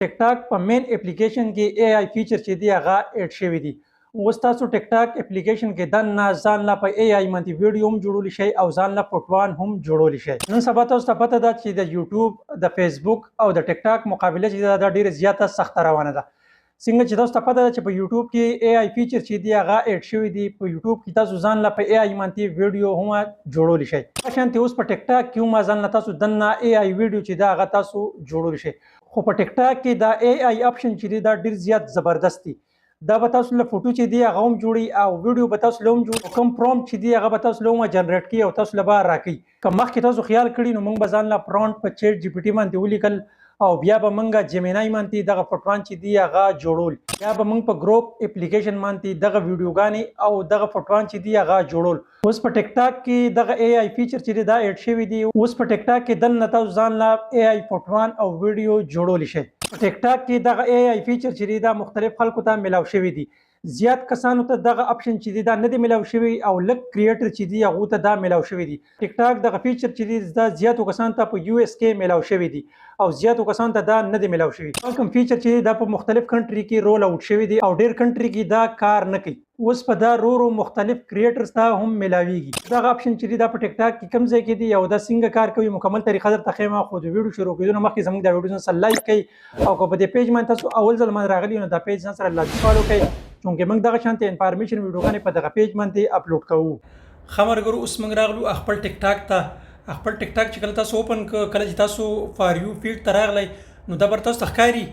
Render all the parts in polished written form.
ټیک ټاک په مین اپلیکیشن کې اے آی فیچر چې دی هغه اډ شوی دی. اوس تاسو ټیک ټاک اپلیکیشن کې دننه ځان لا په اے آی باندې ویډیو هم جوړولی شئ او ځان لا پټوان هم جوړولی شئ. نن سبا تاسو ته پته ده چې د یوټیوب د فیسبوک او د ټیک ټاک مقابله چې دا ډیره زیاته سخته روانه ده. څنګه چې تاسو ته پته ده چې په یوټیوب کې اے آی فیچر چې دی هغه اډ شوی دی. په یوټیوب کې تاسو ځان لا په اے آی باندې ویډیو هم جوړولی شئ. شانتي اوس په ټیک ټاک کې هم ځان لا تاسو دننه اے آی ویډیو چې دا هغه تاسو جوړولی شئ. خو په ټیک ټاک کې دا اے آی اپشن چې دی دا ډیر زیات زبردست دی. دا به تاسو له فوټو چې دی هغه هم جوړي او ویډیو به تاسو له هم جوړ کوم پرومپټ چې دی هغه به تاسو له هم جنریټ کړي او تاسو له به راکړي. که مخکې تاسو خیال کړي نو موږ به ځان له پرومپټ په چیټ جی پی ټي باندې ولیکل او بیا به موږ جیمینای باندې دغه پټوان چې دی هغه جوړول. بیا به موږ په ګروپ اپلیکیشن باندې دغه ویډیوګانې او دغه پټوان چې دی هغه جوړول. اوس په ټیک ټاک کې دغه اے آی فیچر چې دی دا اډ شوی دی. اوس په ټیک ټاک کې دننه تاسو ځان له اے آی پټوان او ویډیو جوړولی شئ. په ټیک ټاک کې دغه اے آی فیچر چې دی دا مختلف خلکو ته ملاو شوی دی. زیات کسانو ته دغه اپشن چې دی دا نه دی ملاو شوی او لږ کریټر چې دی هغه ته دا ملاو شوی دی. ټیک ټاک دغه فیچر چې دی دا زیاتو کسانو ته په یو اس کې ملاو شوی دی او زیاتو کسانو ته دا نه دی ملاو شوی. کوم فیچر چې دا په مختلف کنټری کې رول اوټ شوی دی او ډیر کنټری کې دا کار نه کوي. اوس په دا رو مختلف کریټرز ته هم ملاویږي. دغه اپشن چې دی دا په ټیک ټاک کې کوم ځای کې دی او دا څنګه کار کوي مکمل طریقه درته ښیم. خو د ویډیو شروع کېدو نه مخکې زموږ دا ویډیو سره لایک کړئ او که په دې پیج باندې تاسو اول ځل باندې راغلي نو دا پیج ځان سره لازم فالو کړئ چونکې موږ دغه شانتي انفارمیشن ویډیوګانې په دغه پیج باندې اپلوډ کوو. خبرګرو اوس موږ راغلو خپل ټیک ټاک ته. خپل ټیک ټاک چې کله تاسو اوپن کله چې تاسو فار یو فیډ ته راغلی نو دا بر تاسو ښکاري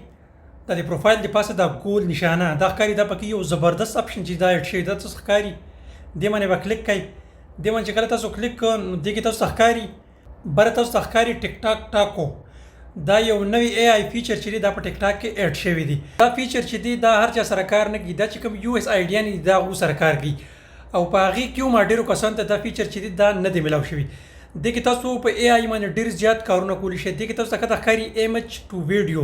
د پروفایل د پاسه د ګول نشانه دا ښکاري. دا پکې یو زبردست اپشن چې دا اډ شوی دا تاسو ښکاري. دې باندې به کلیک کوئ. دې باندې چې کله تاسو کلیک کوئ نو دې کې تاسو ښکاري بره تاسو ښکاري ټیک ټاک ټاکو. دا یو نوی اے آی فیچر چې دی دا په ټیک ټاک کې اډ شوی دی. دا فیچر چې دی دا هر چا سره کار نه کوي. دا چې کوم یو اس آیډیا نه دا غو سره کار کوي او په هغې کې هم ډېرو کسانو ته دا فیچر چې دی دا نه دی ملاو شوی. دې کې تاسو په اے آی باندې ډېر زیات کارونه کولی شئ. دې کې تاسو ته کته ښکاري ایمیج ټو ویډیو.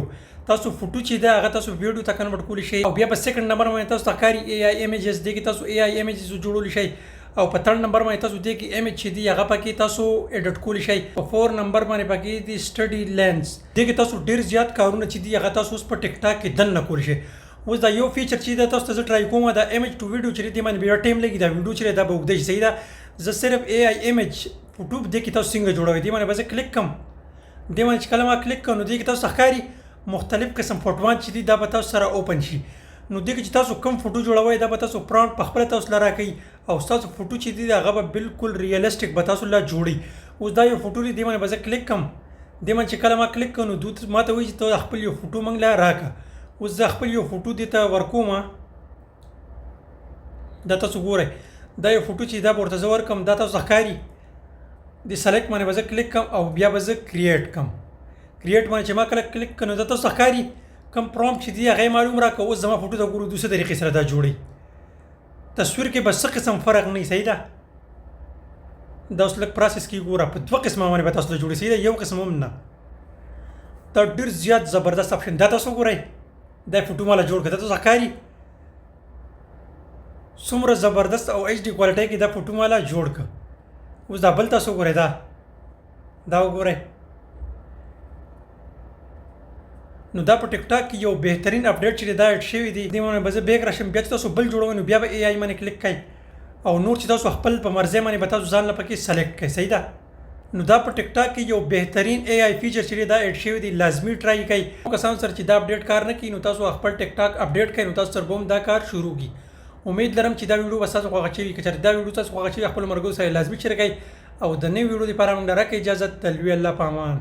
تاسو فوټو چې دا هغه تاسو ویډیو ته کنورټ کولی شئ او بیا په سیکنډ نمبر باندې تاسو ته ښکاري اے آی ایمیجز. دې کې تاسو اے آی ایمیجز جوړولی شئ او په 3 نمبر باندې تاسو دې کې ایمیج چې دی هغه پکې تاسو ایډیټ کولی شئ. په 4 نمبر باندې پکې دی سټډي لینس. دې کې تاسو ډېر زیات کارونه چې دی هغه تاسو اوس په ټیک ټاک کې دننه کولی شئ. اوس دا یو فیچر چې دا تاسو ته زه ټرای کوم دا ایمیج ټو ویډیو چې دی باندې بیا ټایم لګي. دا ویډیو چې دا به اوږده شي. صحیح ده. زه صرف اے آی ایمیج فوټو دې کې تاسو څنګه جوړوئ دې باندې به زه کلیک کوم. دې باندې چې کله ما کلیک کوم نو دې کې تاسو ښکاري مختلف قسم فوټوان چې دي دا به تاسو سره اوپن شي. نو دې کې چې تاسو کوم فوټو جوړوئ دا به تاسو پرانټ په خپله تاسو له راکوي او ستاسو فوټو چې دي هغه به بالکل ریالسټک به تاسو له جوړي. اوس دا یو فوټو دی. دې باندې به زه کلیک کوم. دې باندې چې کله ما کلیک کوم نو دوی ما ته وایي چې ته خپل یو فوټو موږ له راکړه. اوس زه خپل یو فوټو دې ته ورکوم. دا تاسو ګورئ دا یو فوټو چې دا به ورته زه ورکړم دا تاسو ښکاري. د سلیکټ باندې به زه کلیک کوم او بیا به زه کریټ کوم. کریټ باندې چې ما کله کلیک کړم نو دا تاسو ښکاري کوم پرومپټ چې دی هغه معلوم راکړه. اوس زما فوټو ته ګورو دوسره طریقې سره دا جوړي. تصویر کې به څه قسم فرق نه. صحیح ده. دا اوس لږ پروسس کې ګوره په 2 قسمه باندې به تاسو ته جوړي. صحیح ده. یو قسم هم نه. دا ډېر زیات زبردست اپشن دا تاسو ګورئ. دا فوټو مالا جوړ کړه. دا تاسو ښکاري څومره زبردست او ایچ ډي کوالټۍ کې دا فوټو مالا جوړ کړه. اوس دا بل تاسو ګورئ دا وګورئ. نو دا په ټیک ټاک کې یو بهترین اپډیټ چې دا اډ شوی دی. دې باندې به زه بیک راشم بیا چې تاسو بل جوړوئ نو بیا به اے آی باندې کلیک کوئ او نور چې تاسو خپل په مرضۍ باندې به تاسو ځان له پکې سلیکټ کړئ. صحیح ده. نو دا په ټیک ټاک کې یو بهترین اے آی فیچر چې دا اډ شوی دی لازمي ټرای کړئ. کسانو سره چې دا اپډیټ کار نه کوي نو تاسو خپل ټیک ټاک اپډیټ کړئ نو تاسو سره به هم دا کار شروع کړي. امید لرم چې دا ویډیو به تاسو خوښه شوي. که چېرې دا ویډیو تاسو خوښه شوي خپلو ملګرو سره لازمي شریک کړئ او د نوې ویډیو لپاره موږ له راکړئ اجازه. د لوی الله په امان.